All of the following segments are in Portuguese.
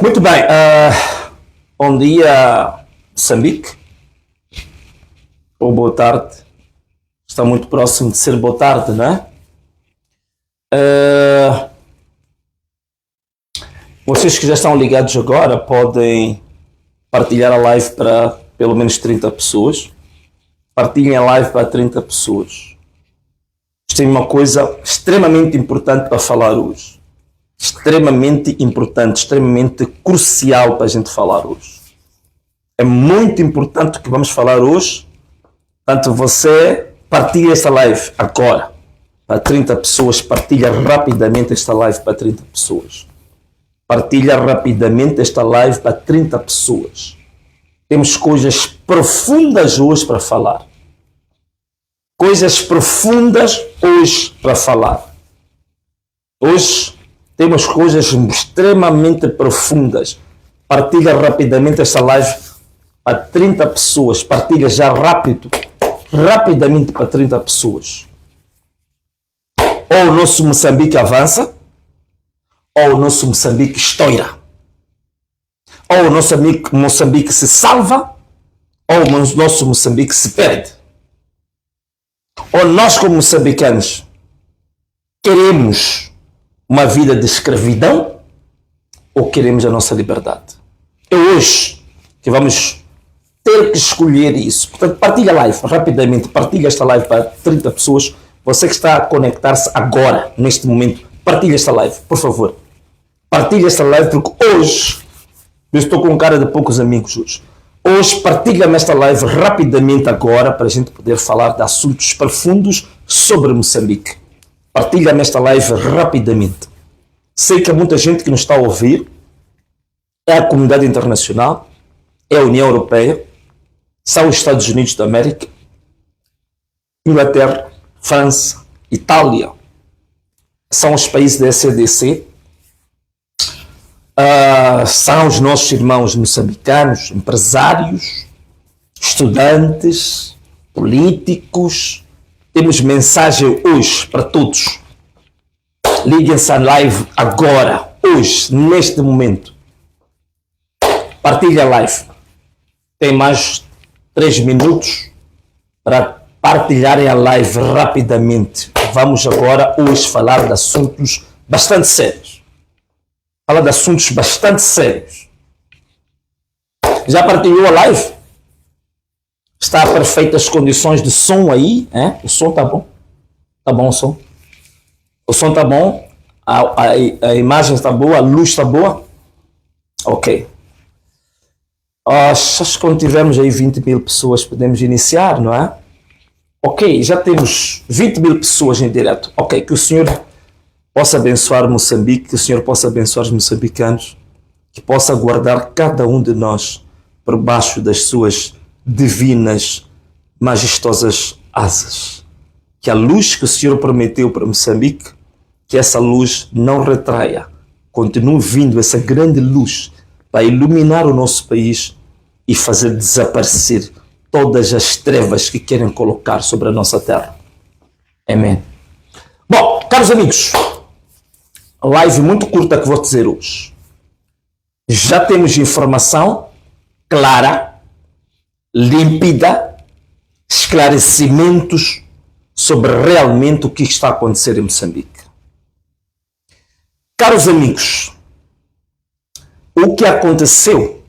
Muito bem, bom dia Moçambique, ou boa tarde, está muito próximo de ser boa tarde, não é? Vocês que já estão ligados agora podem partilhar a live para pelo menos 30 pessoas, partilhem a live para 30 pessoas. Tem uma coisa extremamente importante para falar hoje. Extremamente importante, extremamente crucial para a gente falar hoje. É muito importante o que vamos falar hoje. Portanto, você partilha esta live agora para 30 pessoas. Partilha rapidamente esta live para 30 pessoas. Partilha rapidamente esta live para 30 pessoas. Temos coisas profundas hoje para falar. Coisas profundas hoje para falar. Hoje temos coisas extremamente profundas. Partilha rapidamente esta live para 30 pessoas. Partilha já rapidamente para 30 pessoas. Ou o nosso Moçambique avança, ou o nosso Moçambique estoura. Ou o nosso Moçambique se salva, ou o nosso Moçambique se perde. Ou nós, como moçambicanos, queremos uma vida de escravidão ou queremos a nossa liberdade? É hoje que vamos ter que escolher isso. Portanto, partilha a live rapidamente, partilha esta live para 30 pessoas. Você que está a conectar-se agora, neste momento, partilha esta live, por favor. Partilha esta live porque hoje, eu estou com cara de poucos amigos hoje. Hoje partilha-me esta live rapidamente agora para a gente poder falar de assuntos profundos sobre Moçambique. Partilha-me esta live rapidamente. Sei que há muita gente que nos está a ouvir. É a comunidade internacional, é a União Europeia, são os Estados Unidos da América, Inglaterra, França, Itália, são os países da SADC, são os nossos irmãos moçambicanos, empresários, estudantes, políticos. Temos mensagem hoje para todos. Liguem-se à live agora, hoje, neste momento. Partilha a live. Tem mais 3 minutos para partilharem a live rapidamente. Vamos agora hoje falar de assuntos bastante sérios. Falar de assuntos bastante sérios. Já partilhou a live? Está a perfeitas condições de som aí? O som está bom? Está bom o som? O som está bom? A imagem está boa? A luz está boa? Ok. Acho que quando tivermos aí 20 mil pessoas podemos iniciar, não é? Ok, já temos 20 mil pessoas em direto. Ok, que o Senhor possa abençoar Moçambique, que o Senhor possa abençoar os moçambicanos, que possa guardar cada um de nós por baixo das suas divinas, majestosas asas. Que a luz que o Senhor prometeu para Moçambique, que essa luz não retraia, continue vindo essa grande luz para iluminar o nosso país e fazer desaparecer todas as trevas que querem colocar sobre a nossa terra. Amém. Bom, caros amigos, live muito curta que vou dizer hoje. Já temos informação clara, límpida, esclarecimentos sobre realmente o que está a acontecer em Moçambique. Caros amigos, o que aconteceu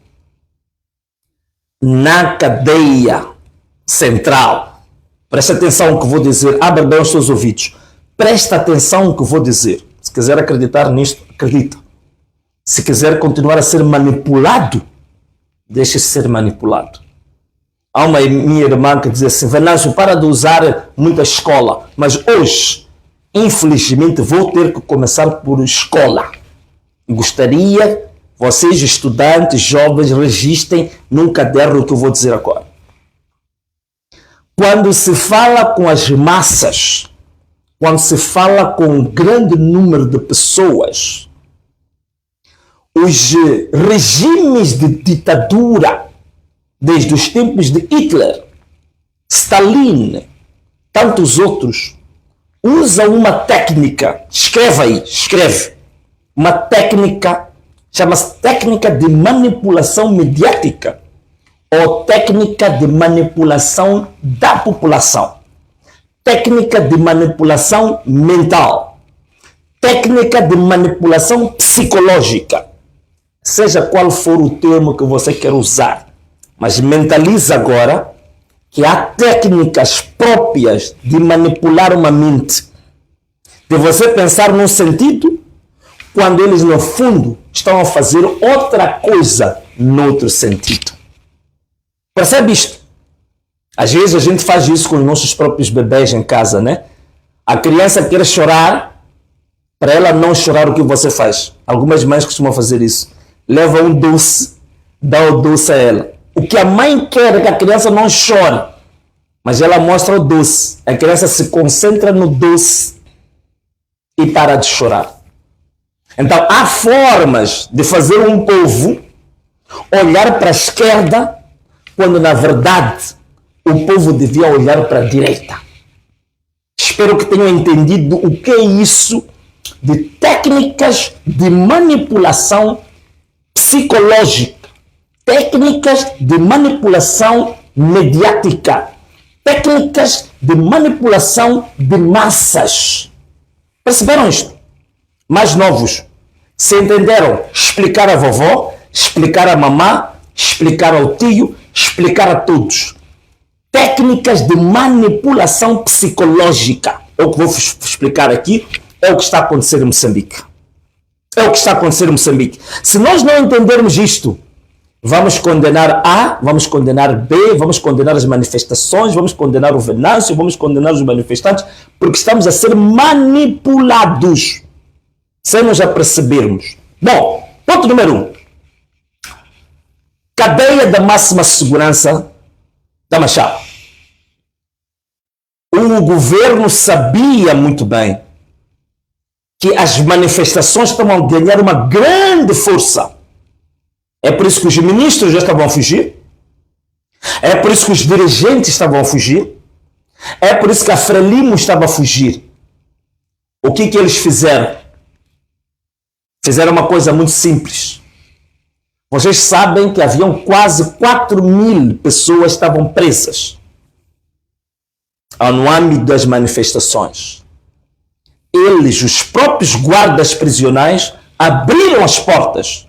na cadeia central, presta atenção no que vou dizer, abra bem os seus ouvidos, presta atenção no que vou dizer. Se quiser acreditar nisto, acredita. Se quiser continuar a ser manipulado, deixe-se ser manipulado. Há uma minha irmã que diz assim: Venâncio, para de usar muita escola, mas hoje, infelizmente, vou ter que começar por escola. Gostaria, vocês estudantes, jovens, registrem num caderno o que eu vou dizer agora. Quando se fala com as massas, quando se fala com um grande número de pessoas, os regimes de ditadura, desde os tempos de Hitler, Stalin, tantos outros, usam uma técnica, escreve aí, escreve, uma técnica, chama-se técnica de manipulação mediática, ou técnica de manipulação da população, técnica de manipulação mental, técnica de manipulação psicológica, seja qual for o termo que você quer usar, mas mentalize agora que há técnicas próprias de manipular uma mente, de você pensar num sentido, quando eles no fundo estão a fazer outra coisa no outro sentido. Percebe isto? Às vezes a gente faz isso com os nossos próprios bebês em casa, né? A criança quer chorar, para ela não chorar, o que você faz? Algumas mães costumam fazer isso. Leva um doce, dá o doce a ela. O que a mãe quer é que a criança não chore, mas ela mostra o doce. A criança se concentra no doce e para de chorar. Então há formas de fazer um povo olhar para a esquerda, quando na verdade o povo devia olhar para a direita. Espero que tenham entendido o que é isso de técnicas de manipulação psicológica, técnicas de manipulação mediática, técnicas de manipulação de massas. Perceberam isto? Mais novos, se entenderam? Explicar a vovó, explicar a mamã, explicar ao tio, explicar a todos. Técnicas de manipulação psicológica. É o que vou explicar aqui, é o que está a acontecer em Moçambique. É o que está a acontecer em Moçambique. Se nós não entendermos isto, vamos condenar A, vamos condenar B, vamos condenar as manifestações, vamos condenar o Venâncio, vamos condenar os manifestantes, porque estamos a ser manipulados, sem nos apercebermos. Bom, ponto número 1. Cadeia da máxima segurança da Machado. O governo sabia muito bem que as manifestações estavam a ganhar uma grande força. É por isso que os ministros já estavam a fugir. É por isso que os dirigentes estavam a fugir. É por isso que a Frelimo estava a fugir. O que eles fizeram? Fizeram uma coisa muito simples. Vocês sabem que haviam quase 4.000 pessoas que estavam presas no âmbito das manifestações. Eles, os próprios guardas prisionais, abriram as portas.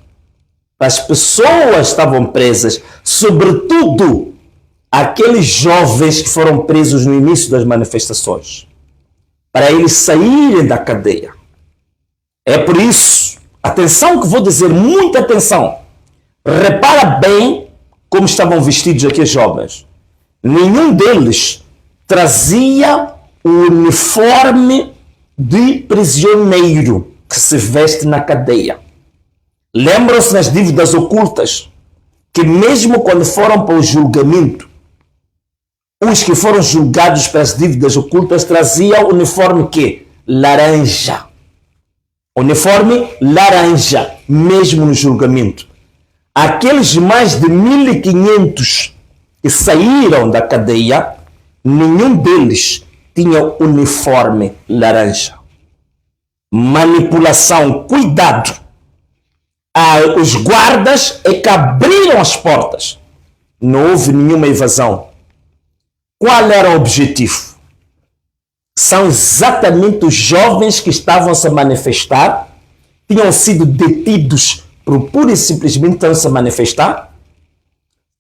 As pessoas estavam presas, sobretudo aqueles jovens que foram presos no início das manifestações, para eles saírem da cadeia. É por isso, atenção que vou dizer, muita atenção. Repara bem como estavam vestidos aqueles jovens. Nenhum deles trazia o uniforme de prisioneiro que se veste na cadeia. Lembram-se nas dívidas ocultas que mesmo quando foram para o julgamento, os que foram julgados pelas dívidas ocultas traziam o uniforme que? Laranja. Uniforme laranja, mesmo no julgamento. Aqueles mais de 1.500 que saíram da cadeia, nenhum deles tinha uniforme laranja. Manipulação, cuidado. Os guardas é que abriram as portas. Não houve nenhuma evasão. Qual era o objetivo? São exatamente os jovens que estavam a se manifestar, tinham sido detidos por pura e simplesmente estão se manifestar.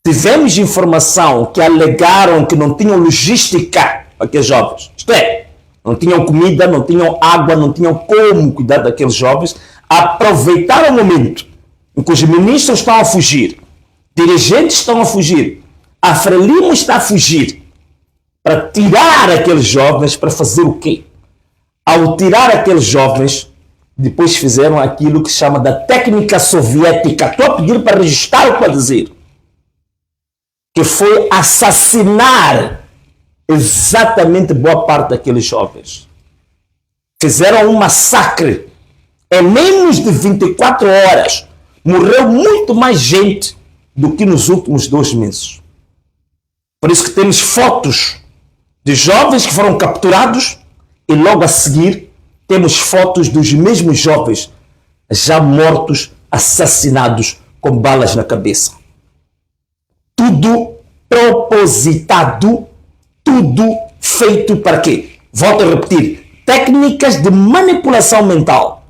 Tivemos informação que alegaram que não tinham logística para aqueles jovens. Isto é, não tinham comida, não tinham água, não tinham como cuidar daqueles jovens. aproveitaram o momento em que os ministros estão a fugir, dirigentes estão a fugir, a Frelimo está a fugir, para tirar aqueles jovens, para fazer o quê? Ao tirar aqueles jovens, depois fizeram aquilo que se chama da técnica soviética. Estou a pedir para registrar o que eu dizer. Que foi assassinar exatamente boa parte daqueles jovens. Fizeram um massacre. Em menos de 24 horas, morreu muito mais gente do que nos últimos 2 meses. Por isso que temos fotos de jovens que foram capturados e logo a seguir temos fotos dos mesmos jovens já mortos, assassinados com balas na cabeça. Tudo propositado, tudo feito para quê? Volto a repetir, técnicas de manipulação mental,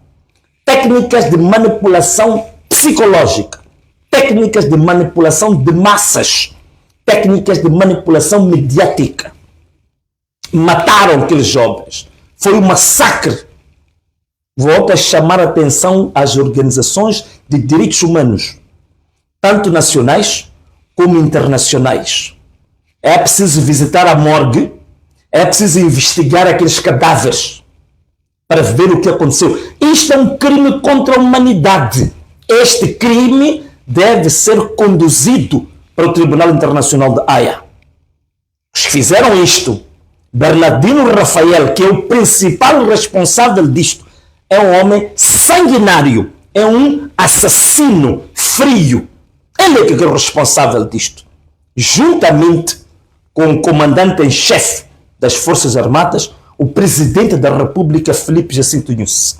técnicas de manipulação psicológica, técnicas de manipulação de massas, técnicas de manipulação mediática. Mataram aqueles jovens. Foi um massacre. Volto a chamar a atenção às organizações de direitos humanos, tanto nacionais como internacionais. É preciso visitar a morgue, é preciso investigar aqueles cadáveres para ver o que aconteceu. Isto é um crime contra a humanidade. Este crime deve ser conduzido para o Tribunal Internacional de Haia. Os que fizeram isto, Bernardino Rafael, que é o principal responsável disto, é um homem sanguinário, é um assassino frio. Ele é que é o responsável disto. Juntamente com o comandante em chefe das Forças Armadas, o presidente da República, Filipe Jacinto Nunes.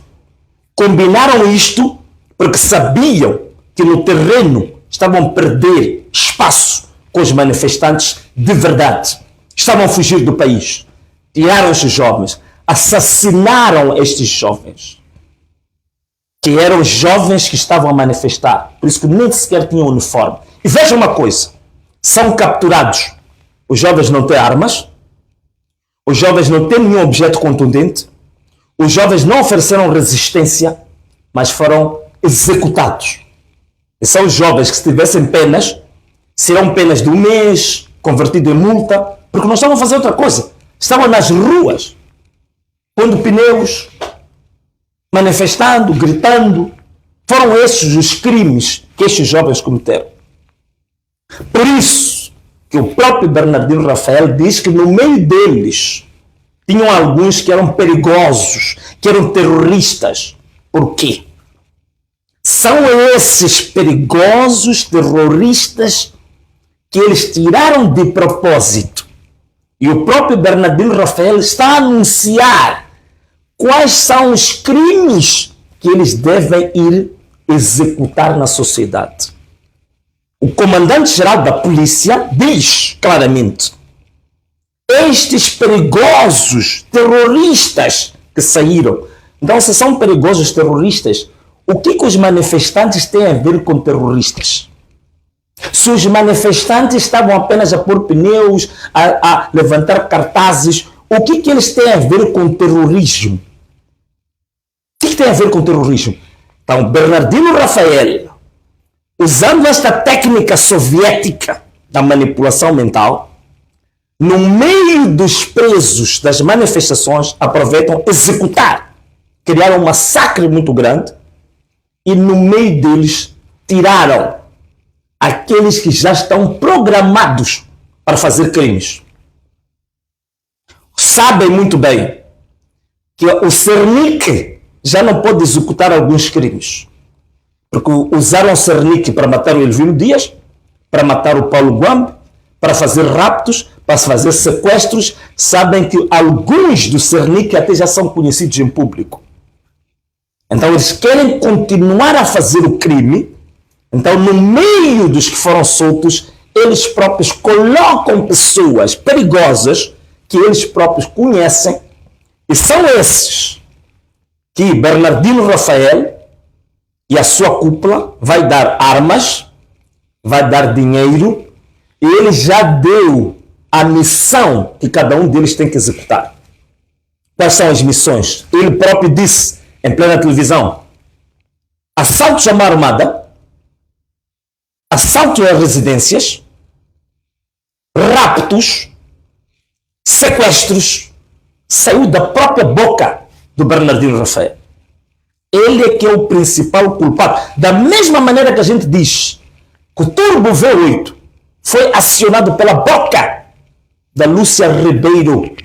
Combinaram isto porque sabiam que no terreno estavam a perder espaço com os manifestantes de verdade. Estavam a fugir do país. Tiraram estes jovens. Assassinaram estes jovens. Que eram jovens que estavam a manifestar. Por isso que nem sequer tinham uniforme. E veja uma coisa. São capturados. Os jovens não têm armas. Os jovens não têm nenhum objeto contundente. Os jovens não ofereceram resistência, mas foram executados. E são os jovens que, se tivessem penas, serão penas de 1 mês, convertido em multa, porque não estavam a fazer outra coisa. Estavam nas ruas, pondo pneus, manifestando, gritando. Foram esses os crimes que estes jovens cometeram. Por isso que o próprio Bernardino Rafael diz que no meio deles tinham alguns que eram perigosos, que eram terroristas. Por quê? São esses perigosos terroristas que eles tiraram de propósito. E o próprio Bernardino Rafael está a anunciar quais são os crimes que eles devem ir executar na sociedade. O comandante-geral da polícia diz claramente: estes perigosos terroristas que saíram. Então, se são perigosos terroristas, o que os manifestantes têm a ver com terroristas? Se os manifestantes estavam apenas a pôr pneus, a levantar cartazes, o que eles têm a ver com terrorismo? O que tem a ver com terrorismo? Então, Bernardino Rafael, usando esta técnica soviética da manipulação mental, no meio dos presos das manifestações, aproveitam executar, criaram um massacre muito grande e no meio deles tiraram aqueles que já estão programados para fazer crimes. Sabem muito bem que o Cernic já não pode executar alguns crimes. Porque usaram o Cernic para matar o Elvino Dias, para matar o Paulo Guambe, para fazer raptos, para fazer sequestros. Sabem que alguns do Cernic até já são conhecidos em público. Então eles querem continuar a fazer o crime. Então, no meio dos que foram soltos, eles próprios colocam pessoas perigosas que eles próprios conhecem, e são esses que Bernardino Rafael e a sua cúpula vai dar armas, vai dar dinheiro, e ele já deu a missão que cada um deles tem que executar. Quais são as missões? Ele próprio disse em plena televisão: assaltos à mão armada, assaltos a residências, raptos, sequestros, saiu da própria boca do Bernardino Rafael. Ele é que é o principal culpado. Da mesma maneira que a gente diz que o Turbo V8 foi acionado pela boca da Lúcia Ribeiro.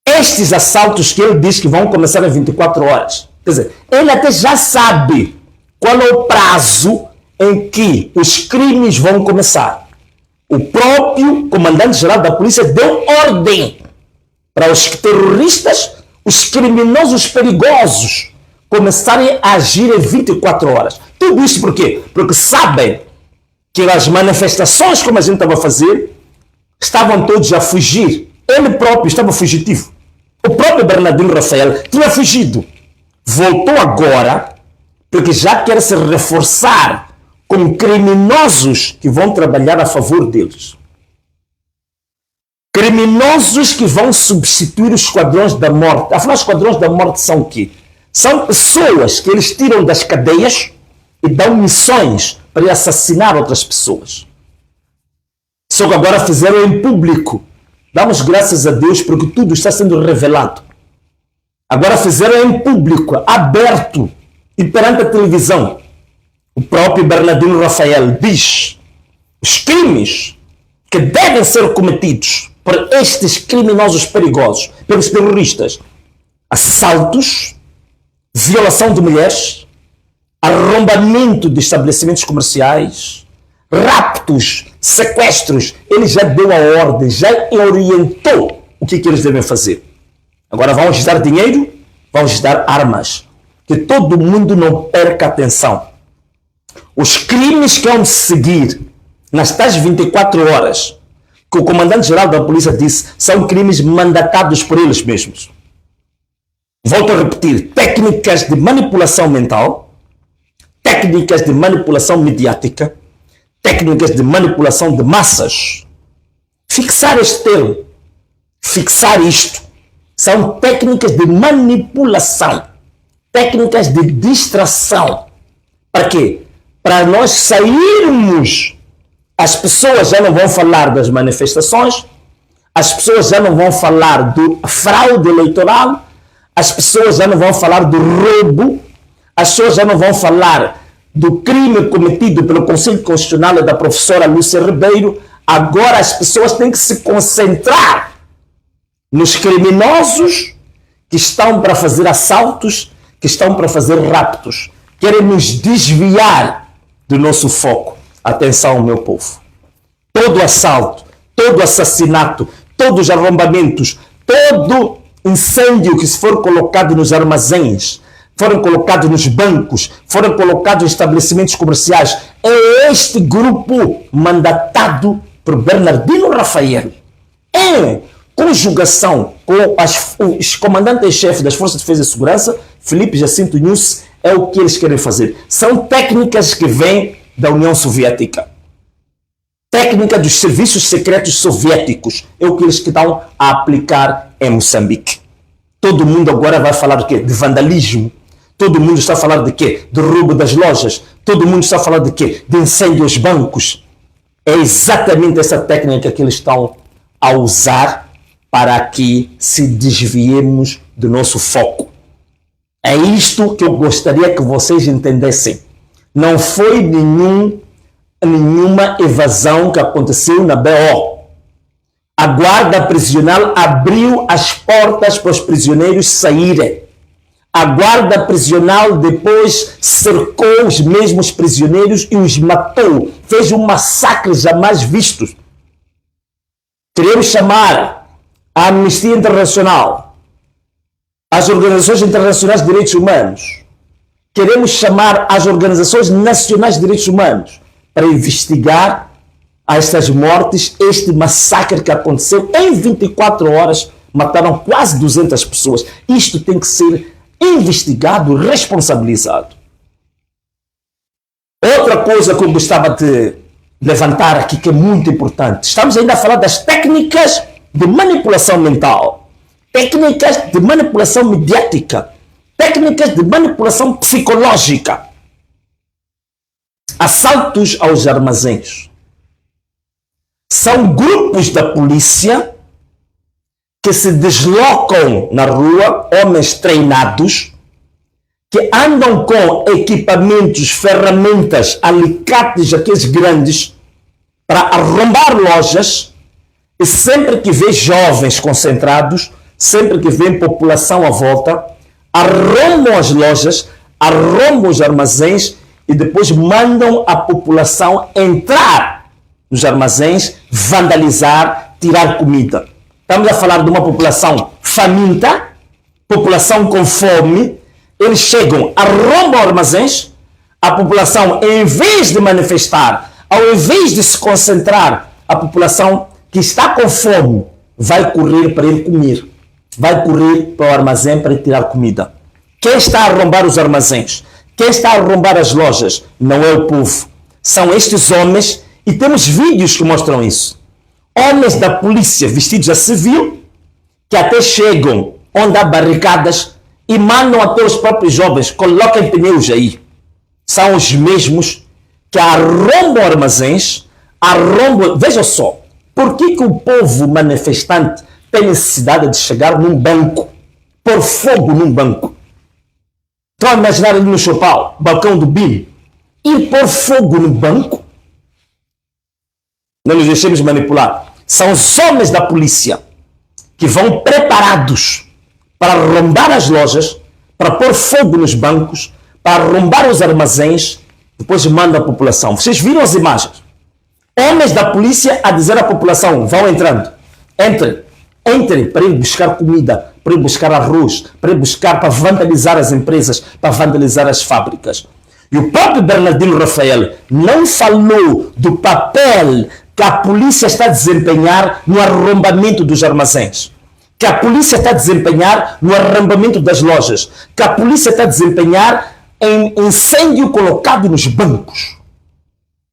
Estes assaltos que ele diz que vão começar em 24 horas. Quer dizer, ele até já sabe qual é o prazo em que os crimes vão começar. O próprio comandante-geral da polícia deu ordem para os terroristas, os criminosos perigosos, começarem a agir em 24 horas. Tudo isso por quê? Porque sabem que as manifestações, como a gente estava a fazer, estavam todos a fugir. Ele próprio estava fugitivo. O próprio Bernardino Rafael tinha fugido. Voltou agora, porque já quer se reforçar com criminosos que vão trabalhar a favor deles. Criminosos que vão substituir os esquadrões da morte. Afinal, os esquadrões da morte são o quê? São pessoas que eles tiram das cadeias e dão missões para assassinar outras pessoas. Só que agora fizeram em público. Damos graças a Deus porque tudo está sendo revelado. Agora fizeram em público, aberto e perante a televisão. O próprio Bernardino Rafael diz os crimes que devem ser cometidos por estes criminosos perigosos, pelos terroristas: assaltos, violação de mulheres, arrombamento de estabelecimentos comerciais, raptos, sequestros. Ele já deu a ordem, já orientou o que eles devem fazer. Agora vamos dar dinheiro, vamos dar armas. Que todo mundo não perca atenção. Os crimes que vão seguir nas tais 24 horas, que o comandante-geral da polícia disse, são crimes mandatados por eles mesmos. Volto a repetir: técnicas de manipulação mental, técnicas de manipulação mediática, técnicas de manipulação de massas. Fixar este termo, fixar isto, são técnicas de manipulação, técnicas de distração. Para quê? Para nós sairmos. As pessoas já não vão falar das manifestações, as pessoas já não vão falar do fraude eleitoral, as pessoas já não vão falar do roubo, as pessoas já não vão falar do crime cometido pelo Conselho Constitucional e da professora Lúcia Ribeiro. Agora as pessoas têm que se concentrar nos criminosos que estão para fazer assaltos, que estão para fazer raptos. Querem nos desviar do nosso foco. Atenção, meu povo. Todo assalto, todo assassinato, todos os arrombamentos, todo incêndio que se for colocado nos armazéns, foram colocados nos bancos, foram colocados em estabelecimentos comerciais, é este grupo mandatado por Bernardino Rafael, em conjugação com os comandantes-chefes das Forças de Defesa e Segurança, Filipe Jacinto Nunes. É o que eles querem fazer. São técnicas que vêm da União Soviética. Técnica dos serviços secretos soviéticos. É o que eles estão a aplicar em Moçambique. Todo mundo agora vai falar de quê? De vandalismo. Todo mundo está a falar de quê? De roubo das lojas. Todo mundo está a falar de quê? De incêndio aos bancos. É exatamente essa técnica que eles estão a usar para que se desviemos do nosso foco. É isto que eu gostaria que vocês entendessem. Não foi nenhuma evasão que aconteceu na BO. A guarda prisional abriu as portas para os prisioneiros saírem. A guarda prisional depois cercou os mesmos prisioneiros e os matou. Fez um massacre jamais visto. Queremos chamar a Amnistia Internacional, as organizações internacionais de direitos humanos, queremos chamar as organizações nacionais de direitos humanos para investigar estas mortes, este massacre que aconteceu em 24 horas, mataram quase 200 pessoas. Isto tem que ser investigado, responsabilizado. Outra coisa que eu gostava de levantar aqui, que é muito importante, estamos ainda a falar das técnicas de manipulação mental, técnicas de manipulação mediática, técnicas de manipulação psicológica, assaltos aos armazéns. São grupos da polícia que se deslocam na rua, homens treinados, que andam com equipamentos, ferramentas, alicates, aqueles grandes, para arrombar lojas, e sempre que vê jovens concentrados, sempre que vê população à volta, arrombam as lojas, arrombam os armazéns e depois mandam a população entrar nos armazéns, vandalizar, tirar comida. Estamos a falar de uma população faminta, população com fome. Eles chegam, arrombam armazéns, a população, em vez de manifestar, ao invés de se concentrar, a população que está com fome vai correr para ir comer, vai correr para o armazém para ir tirar comida. Quem está a arrombar os armazéns? Quem está a arrombar as lojas? Não é o povo. São estes homens, e temos vídeos que mostram isso. Homens da polícia vestidos a civil, que até chegam onde há barricadas e mandam até os próprios jovens, coloquem pneus aí. São os mesmos que arrombam armazéns, arrombam... Veja só, por que o povo manifestante tem necessidade de chegar num banco, pôr fogo num banco? Estão a imaginar ali no Chopal, balcão do BIM, ir pôr fogo no banco? Não nos deixemos manipular. São os homens da polícia que vão preparados para arrombar as lojas, para pôr fogo nos bancos, para arrombar os armazéns, depois mandam a população. Vocês viram as imagens? Homens da polícia a dizer à população, vão entrando, entrem para ir buscar comida, para ir buscar arroz, para ir buscar, para vandalizar as empresas, para vandalizar as fábricas. E o próprio Bernardino Rafael não falou do papel que a polícia está a desempenhar no arrombamento dos armazéns, que a polícia está a desempenhar no arrombamento das lojas, que a polícia está a desempenhar em incêndio colocado nos bancos.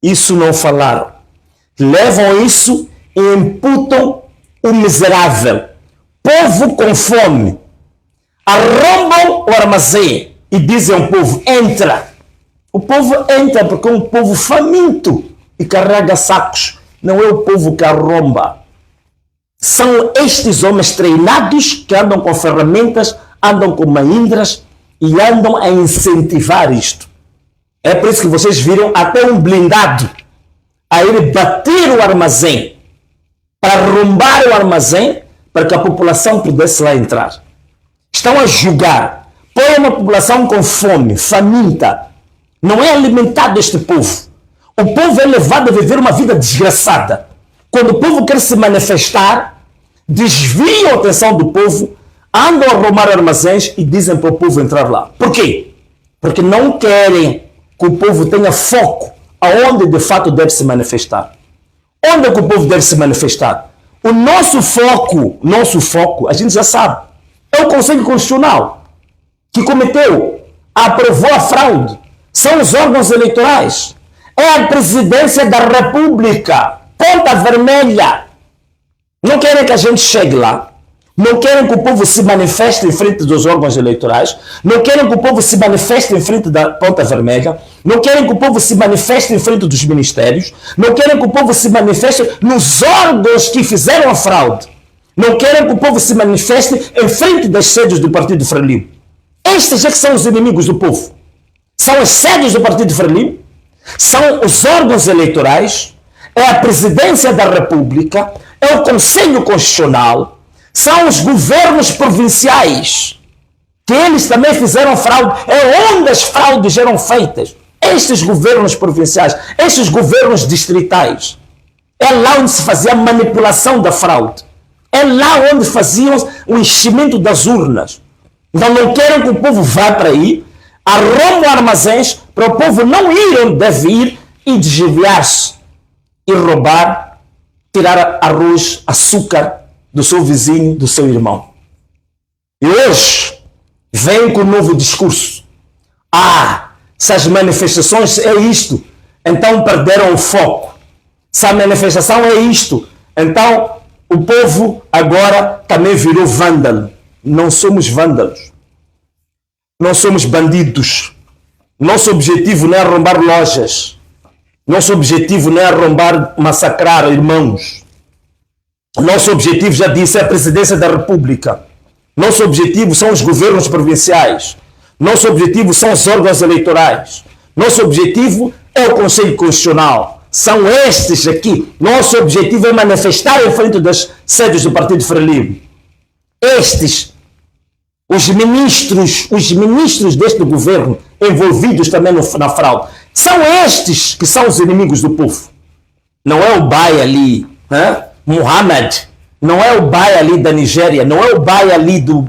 Isso não falaram. Levam isso e imputam o miserável. Povo com fome. Arrombam o armazém e dizem ao povo, entra. O povo entra porque é um povo faminto e carrega sacos. Não é o povo que arromba. São estes homens treinados que andam com ferramentas, andam com mahindras e andam a incentivar isto. É por isso que vocês viram até um blindado a ir bater o armazém, para arrombar o armazém, para que a população pudesse lá entrar. Estão a julgar. Põe uma população com fome, faminta. Não é alimentado este povo. O povo é levado a viver uma vida desgraçada. Quando o povo quer se manifestar, desviam a atenção do povo, andam a arrombar armazéns e dizem para o povo entrar lá. Por quê? Porque não querem que o povo tenha foco aonde de fato deve se manifestar. Onde é que o povo deve se manifestar? O nosso foco, a gente já sabe, é o Conselho Constitucional, que cometeu, aprovou a fraude. São os órgãos eleitorais. É a Presidência da República. Ponta vermelha. Não querem que a gente chegue lá. Não querem que o povo se manifeste em frente dos órgãos eleitorais. Não querem que o povo se manifeste em frente da ponta vermelha. Não querem que o povo se manifeste em frente dos ministérios. Não querem que o povo se manifeste nos órgãos que fizeram a fraude. Não querem que o povo se manifeste em frente das sedes do Partido Frelimo. Estes é que são os inimigos do povo. São as sedes do Partido Frelimo, são os órgãos eleitorais, é a Presidência da República, é o Conselho Constitucional, são os governos provinciais, que eles também fizeram fraude, é onde as fraudes eram feitas. Estes governos provinciais, estes governos distritais, é lá onde se fazia a manipulação da fraude, é lá onde faziam o enchimento das urnas. Então não querem que o povo vá para aí, arrombam armazéns para o povo não ir onde deve ir e desviar-se e roubar, tirar arroz, açúcar do seu vizinho, do seu irmão. E hoje vem com um novo discurso. Se as manifestações é isto, então perderam o foco. Se a manifestação é isto, então o povo agora também virou vândalo. Não somos vândalos. Não somos bandidos. Nosso objetivo não é arrombar lojas. Nosso objetivo não é arrombar, massacrar irmãos. Nosso objetivo, já disse, é a presidência da República. Nosso objetivo são os governos provinciais. Nosso objetivo são os órgãos eleitorais. Nosso objetivo é o Conselho Constitucional. São estes aqui. Nosso objetivo é manifestar em frente das sedes do Partido Frelimo. Estes, os ministros deste governo envolvidos também na fraude, são estes que são os inimigos do povo. Não é o Bai ali, Mohammed, não é o Bai ali da Nigéria, não é o Bai ali do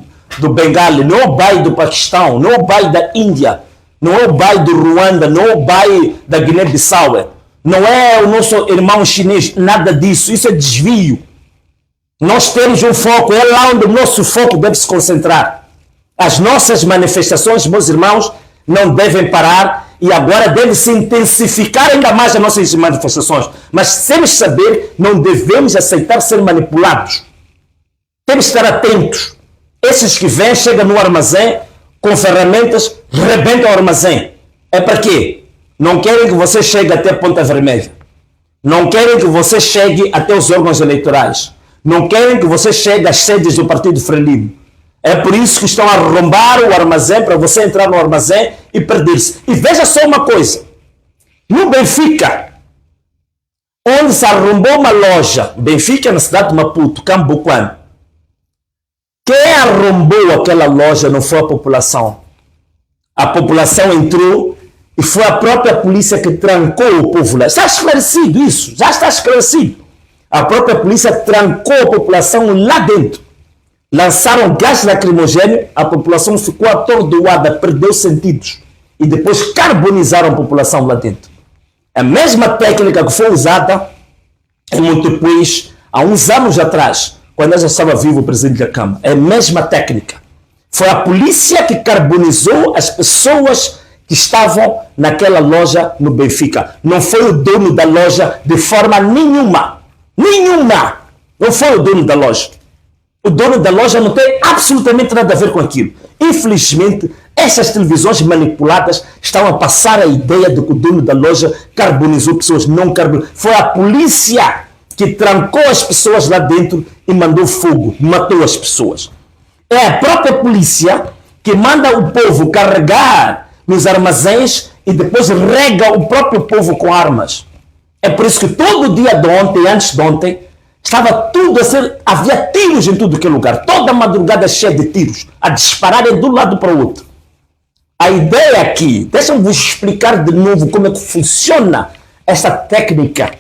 Bengali, não é o Bai do Paquistão, não é o Bai da Índia, não é o Bai do Ruanda, não é o Bai da Guiné-Bissau, não é o nosso irmão chinês, nada disso, isso é desvio. Nós temos um foco, é lá onde o nosso foco deve se concentrar. As nossas manifestações, meus irmãos, não devem parar e agora deve se intensificar ainda mais as nossas manifestações. Mas temos que saber, não devemos aceitar ser manipulados. Temos que estar atentos. Esses que vêm, chegam no armazém com ferramentas, rebentam o armazém. É para quê? Não querem que você chegue até a Ponta Vermelha. Não querem que você chegue até os órgãos eleitorais. Não querem que você chegue às sedes do Partido Frelimo. É por isso que estão a arrombar o armazém, para você entrar no armazém e perder-se. E veja só uma coisa. No Benfica, onde se arrombou uma loja, Benfica na cidade de Maputo, Cambuquã, quem arrombou aquela loja não foi a população. A população entrou e foi a própria polícia que trancou o povo lá. Está esclarecido isso, já está esclarecido. A própria polícia trancou a população lá dentro. Lançaram gás lacrimogêneo, a população ficou atordoada, perdeu sentidos. E depois carbonizaram a população lá dentro. A mesma técnica que foi usada em Montepuez há uns anos atrás, quando já estava vivo o presidente da Câmara. É a mesma técnica. Foi a polícia que carbonizou as pessoas que estavam naquela loja no Benfica. Não foi o dono da loja de forma nenhuma. Nenhuma! Não foi o dono da loja. O dono da loja não tem absolutamente nada a ver com aquilo. Infelizmente, essas televisões manipuladas estão a passar a ideia de que o dono da loja carbonizou pessoas. Não carbonizou. Foi a polícia que trancou as pessoas lá dentro e mandou fogo, matou as pessoas. É a própria polícia que manda o povo carregar nos armazéns e depois rega o próprio povo com armas. É por isso que todo dia de ontem, antes de ontem, estava tudo a ser... Havia tiros em tudo que é lugar. Toda a madrugada cheia de tiros. A dispararem de um lado para o outro. A ideia aqui... Deixa-me vos explicar de novo como é que funciona esta técnica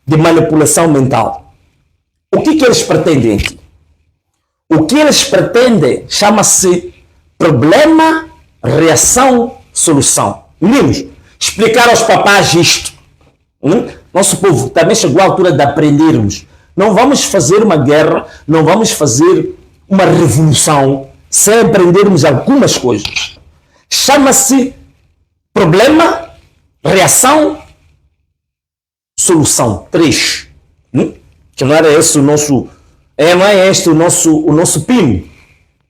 de manipulação mental. O que eles pretendem aqui? O que eles pretendem chama-se problema, reação, solução. Meninos, explicar aos papás isto. Nosso povo também chegou à altura de aprendermos. Não vamos fazer uma guerra, não vamos fazer uma revolução sem aprendermos algumas coisas. Chama-se problema, reação, solução. 3. Que não era esse o nosso... não é este o nosso PIN.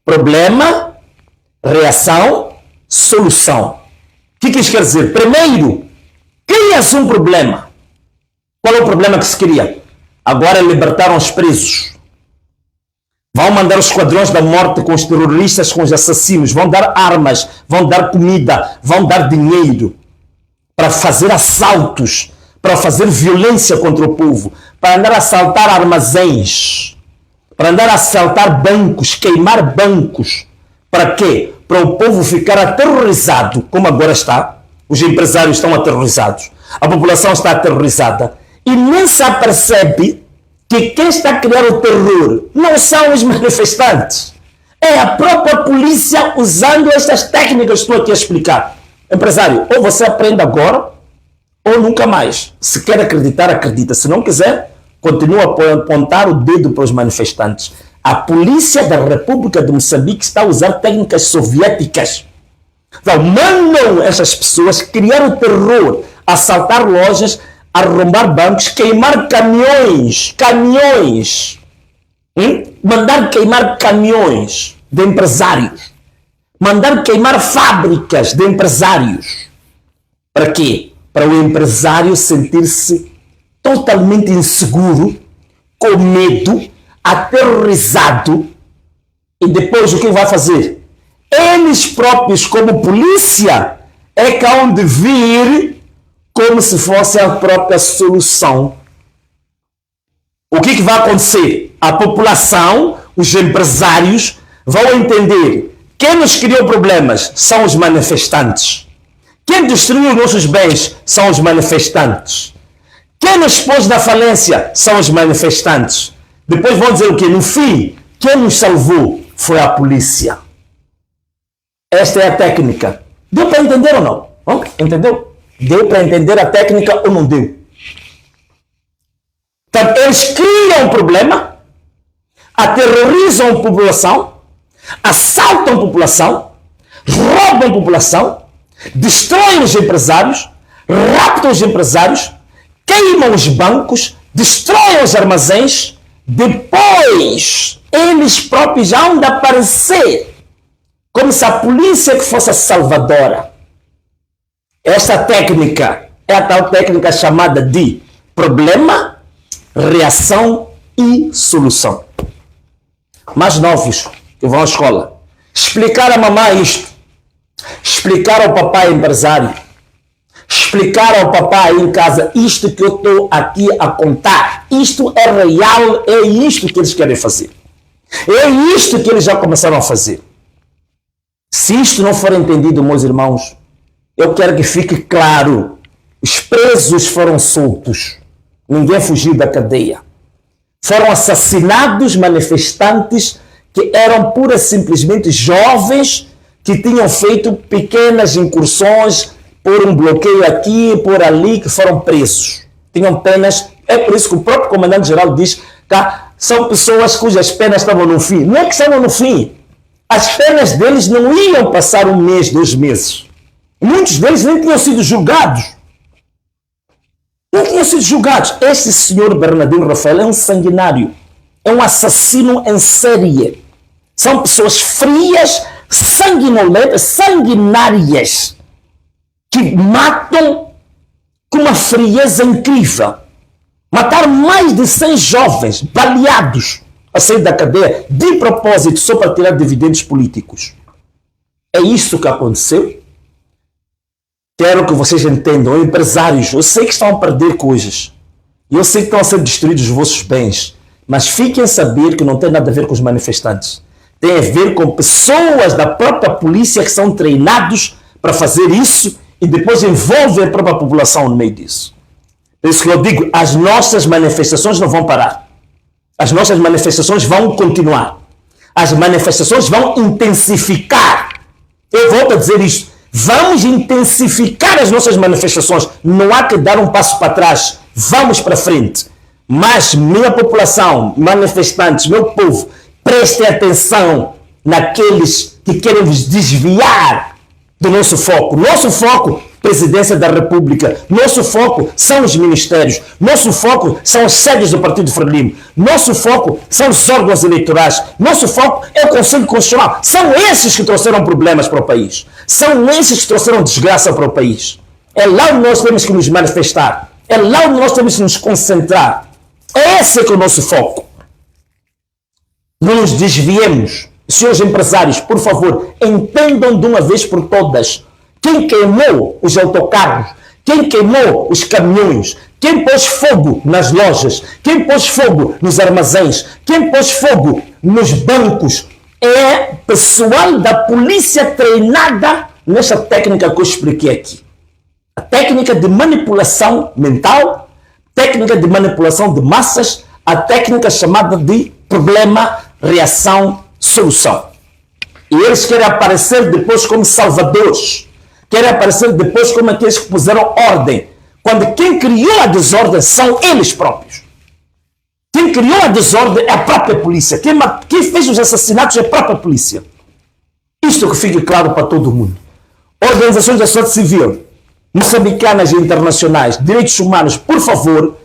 Problema, reação, solução. O que isso quer dizer? Primeiro, cria-se um problema. Qual é o problema que se cria? Agora libertaram os presos. Vão mandar os esquadrões da morte com os terroristas, com os assassinos. Vão dar armas, vão dar comida, vão dar dinheiro para fazer assaltos, para fazer violência contra o povo, para andar a assaltar armazéns, para andar a assaltar bancos, queimar bancos. Para quê? Para o povo ficar aterrorizado, como agora está. Os empresários estão aterrorizados. A população está aterrorizada. E nem se apercebe que quem está a criar o terror não são os manifestantes. É a própria polícia usando estas técnicas que estou aqui a explicar. Empresário, ou você aprende agora, ou nunca mais. Se quer acreditar, acredita. Se não quiser, continua a apontar o dedo para os manifestantes. A polícia da República de Moçambique está a usar técnicas soviéticas. Então, mandam essas pessoas criar o terror, assaltar lojas, arrombar bancos, queimar caminhões, mandar queimar caminhões de empresários, Mandar queimar fábricas de empresários. Para quê? Para o empresário sentir-se totalmente inseguro, com medo, aterrorizado. E depois o que vai fazer? Eles próprios, como polícia, é que hão de vir como se fosse a própria solução. O que vai acontecer? A população, os empresários, vão entender: quem nos criou problemas são os manifestantes. Quem destruiu nossos bens são os manifestantes. Quem nos pôs na falência são os manifestantes. Depois vão dizer o quê? No fim, quem nos salvou foi a polícia. Esta é a técnica. Deu para entender ou não? Entendeu? Deu para entender a técnica ou não deu? Então, eles criam um problema, aterrorizam a população, assaltam a população, roubam a população, destroem os empresários, raptam os empresários, queimam os bancos, destroem os armazéns. Depois, eles próprios hão de aparecer como se a polícia que fosse a salvadora. Esta técnica é a tal técnica chamada de problema, reação e solução. Mais novos que vão à escola, explicar a mamãe isto, explicar ao papai empresário, explicar ao papai em casa isto que eu estou aqui a contar. Isto é real, é isto que eles querem fazer. É isto que eles já começaram a fazer. Se isto não for entendido, meus irmãos, eu quero que fique claro: os presos foram soltos, ninguém fugiu da cadeia. Foram assassinados manifestantes que eram pura e simplesmente jovens que tinham feito pequenas incursões por um bloqueio aqui, por ali, que foram presos. Tinham penas, é por isso que o próprio comandante-geral diz que são pessoas cujas penas estavam no fim. Não é que estavam no fim. As penas deles não iam passar 1 mês, 2 meses. Muitos deles nem tinham sido julgados. Não tinham sido julgados. Este senhor Bernardino Rafael é um sanguinário. É um assassino em série. São pessoas frias, sanguinolentas, sanguinárias, que matam com uma frieza incrível. Mataram mais de 100 jovens, baleados, a sair da cadeia, de propósito, só para tirar dividendos políticos. É isso que aconteceu. Quero que vocês entendam, empresários, eu sei que estão a perder coisas. Eu sei que estão a ser destruídos os vossos bens. Mas fiquem a saber que não tem nada a ver com os manifestantes. Tem a ver com pessoas da própria polícia que são treinados para fazer isso e depois envolvem a própria população no meio disso. Por isso que eu digo, as nossas manifestações não vão parar. As nossas manifestações vão continuar. As manifestações vão intensificar. Eu volto a dizer isto. Vamos intensificar as nossas manifestações. Não há que dar um passo para trás. Vamos para frente. Mas minha população, manifestantes, meu povo, prestem atenção naqueles que querem vos desviar do nosso foco. Nosso foco, Presidência da República. Nosso foco são os ministérios. Nosso foco são as sedes do Partido Frelimo. Nosso foco são os órgãos eleitorais. Nosso foco é o Conselho Constitucional. São esses que trouxeram problemas para o país. São esses que trouxeram desgraça para o país. É lá onde nós temos que nos manifestar. É lá onde nós temos que nos concentrar. Esse é que é o nosso foco. Não nos desviemos. Senhores empresários, por favor, entendam de uma vez por todas. Quem queimou os autocarros, quem queimou os caminhões, quem pôs fogo nas lojas, quem pôs fogo nos armazéns, quem pôs fogo nos bancos, é pessoal da polícia treinada nessa técnica que eu expliquei aqui. A técnica de manipulação mental, técnica de manipulação de massas, a técnica chamada de problema, reação, solução. E eles querem aparecer depois como salvadores. Querem aparecer depois como aqueles que puseram ordem. Quando quem criou a desordem são eles próprios. Quem criou a desordem é a própria polícia. Quem fez os assassinatos é a própria polícia. Isto que fique claro para todo mundo. Organizações da sociedade civil, moçambicanas e internacionais, direitos humanos, por favor,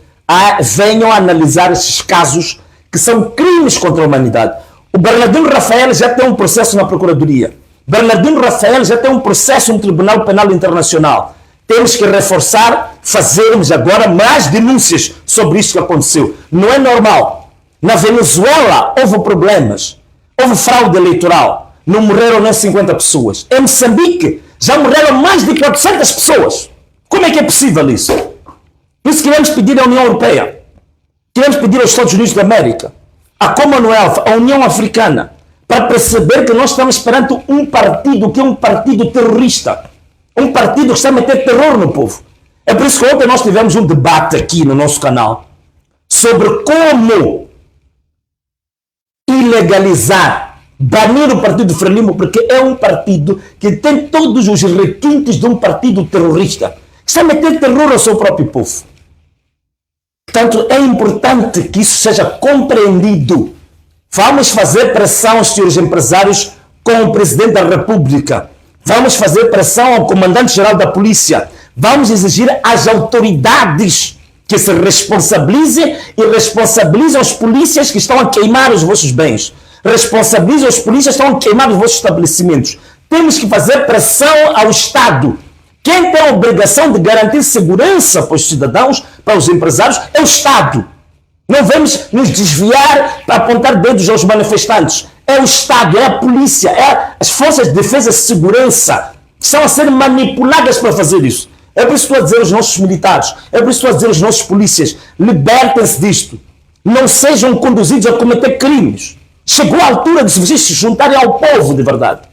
venham a analisar esses casos que são crimes contra a humanidade. O Bernardino Rafael já tem um processo na Procuradoria. Bernardino Rafael já tem um processo no Tribunal Penal Internacional. Temos que reforçar, fazermos agora mais denúncias sobre isso que aconteceu. Não é normal. Na Venezuela houve problemas, houve fraude eleitoral, não morreram nem 50 pessoas. Em Moçambique já morreram mais de 400 pessoas. Como é que é possível isso? Por isso queremos pedir à União Europeia, queremos pedir aos Estados Unidos da América, à Commonwealth, à União Africana, para perceber que nós estamos perante um partido que é um partido terrorista, um partido que está a meter terror no povo. É por isso que ontem nós tivemos um debate aqui no nosso canal sobre como ilegalizar, banir o partido Frelimo, porque é um partido que tem todos os requintes de um partido terrorista, que está a meter terror ao seu próprio povo. Portanto, é importante que isso seja compreendido. Vamos fazer pressão, senhores empresários, com o Presidente da República. Vamos fazer pressão ao Comandante-Geral da Polícia. Vamos exigir às autoridades que se responsabilizem e responsabilizem os polícias que estão a queimar os vossos bens. Responsabilizem os polícias que estão a queimar os vossos estabelecimentos. Temos que fazer pressão ao Estado. Quem tem a obrigação de garantir segurança para os cidadãos, para os empresários, é o Estado. Não vamos nos desviar para apontar dedos aos manifestantes. É o Estado, é a polícia, é as forças de defesa e segurança que estão a ser manipuladas para fazer isso. É por isso que estou a dizer aos nossos militares, é por isso que estou a dizer aos nossos polícias, libertem-se disto. Não sejam conduzidos a cometer crimes. Chegou a altura de vocês se juntarem ao povo de verdade.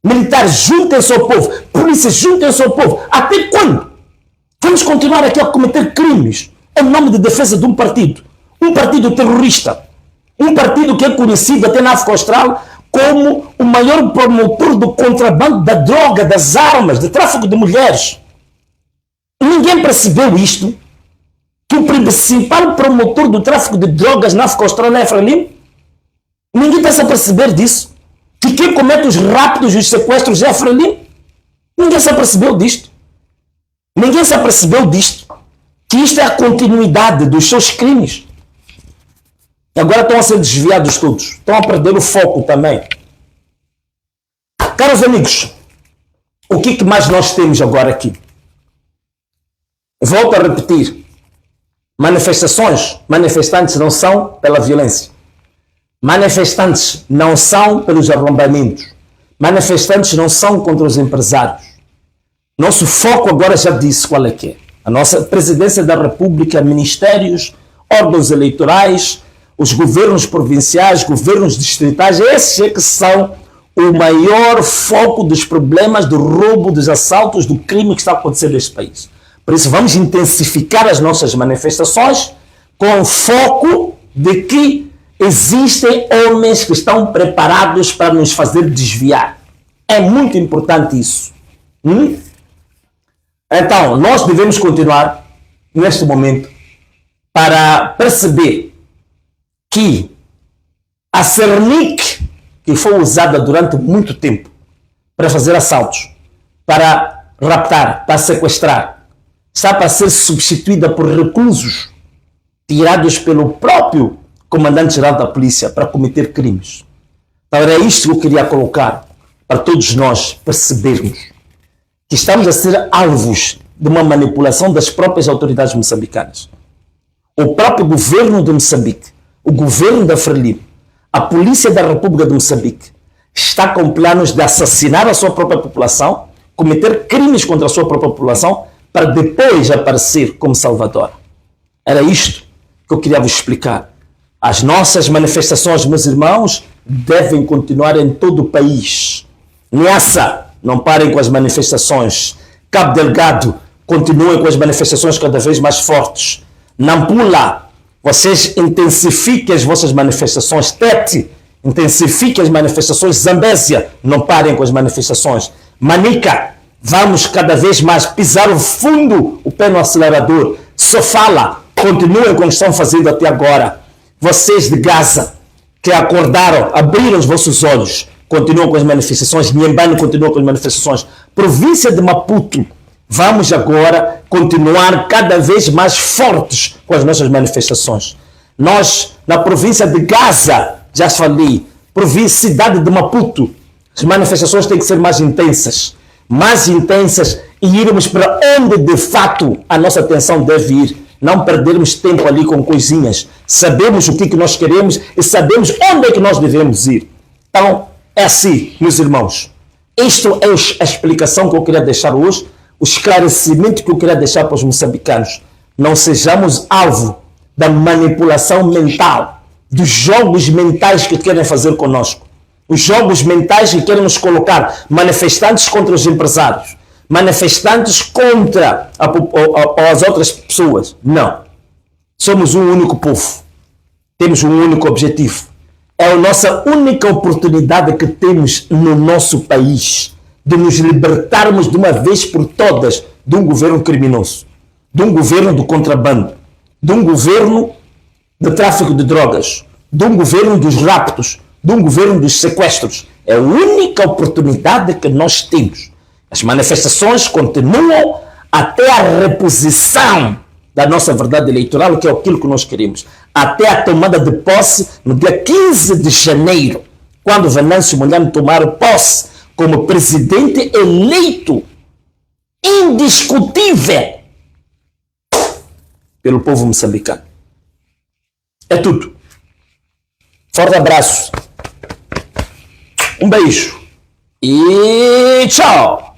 Militares, juntem-se ao povo. Polícias, juntem-se ao povo. Até quando? Vamos continuar aqui a cometer crimes em nome de defesa de um partido terrorista. Um partido que é conhecido até na África Austral como o maior promotor do contrabando da droga, das armas, do tráfico de mulheres. Ninguém percebeu isto? Que o principal promotor do tráfico de drogas na África Austral é Frelimo? Ninguém está a perceber disso? Que quem comete os raptos e os sequestros é Frelimo? Ninguém se apercebeu disto. Ninguém se apercebeu disto. Que isto é a continuidade dos seus crimes. Agora estão a ser desviados todos. Estão a perder o foco também. Caros amigos, o que mais nós temos agora aqui? Volto a repetir. Manifestantes não são pela violência. Manifestantes não são pelos arrombamentos. Manifestantes não são contra os empresários. Nosso foco agora já disse qual é que é. A nossa presidência da República, ministérios, órgãos eleitorais, os governos provinciais, governos distritais, esses é que são o maior foco dos problemas do roubo, dos assaltos, do crime que está acontecendo neste país. Por isso vamos intensificar as nossas manifestações com o foco de que existem homens que estão preparados para nos fazer desviar. É muito importante isso. Então, nós devemos continuar neste momento para perceber que a Cernic, que foi usada durante muito tempo para fazer assaltos, para raptar, para sequestrar, está para ser substituída por reclusos tirados pelo próprio comandante-geral da polícia para cometer crimes. Então era isto que eu queria colocar para todos nós percebermos que estamos a ser alvos de uma manipulação das próprias autoridades moçambicanas. O próprio governo de Moçambique, o governo da Frelimo, a polícia da República de Moçambique está com planos de assassinar a sua própria população, cometer crimes contra a sua própria população, para depois aparecer como salvador. Era isto que eu queria vos explicar. As nossas manifestações, meus irmãos, devem continuar em todo o país. Niassa, não parem com as manifestações. Cabo Delgado, continuem com as manifestações cada vez mais fortes. Nampula, vocês intensifiquem as vossas manifestações. Tete, intensifiquem as manifestações. Zambésia, não parem com as manifestações. Manica, vamos cada vez mais pisar o fundo, o pé no acelerador. Sofala, continuem como estão fazendo até agora. Vocês de Gaza, que acordaram, abriram os vossos olhos, continuam com as manifestações. Nhembane continua com as manifestações. Província de Maputo, vamos agora continuar cada vez mais fortes com as nossas manifestações. Nós, na província de Gaza, já falei, cidade de Maputo, As manifestações têm que ser mais intensas e irmos para onde de fato a nossa atenção deve ir. Não perdermos tempo ali com coisinhas. Sabemos o que nós queremos e sabemos onde é que nós devemos ir. Então, é assim, meus irmãos. Isto é a explicação que eu queria deixar hoje, o esclarecimento que eu queria deixar para os moçambicanos. Não sejamos alvo da manipulação mental, dos jogos mentais que querem fazer conosco. Os jogos mentais que querem nos colocar manifestantes contra os empresários, manifestantes contra as outras pessoas. Não. Somos um único povo. Temos um único objetivo. É a nossa única oportunidade que temos no nosso país de nos libertarmos de uma vez por todas de um governo criminoso, de um governo do contrabando, de um governo de tráfico de drogas, de um governo dos raptos, de um governo dos sequestros. É a única oportunidade que nós temos. As manifestações continuam até a reposição da nossa verdade eleitoral, que é aquilo que nós queremos. Até a tomada de posse no dia 15 de janeiro, quando Venâncio Mondlane tomar posse como presidente eleito, indiscutível, pelo povo moçambicano. É tudo. Forte abraço. Um beijo. E tchau.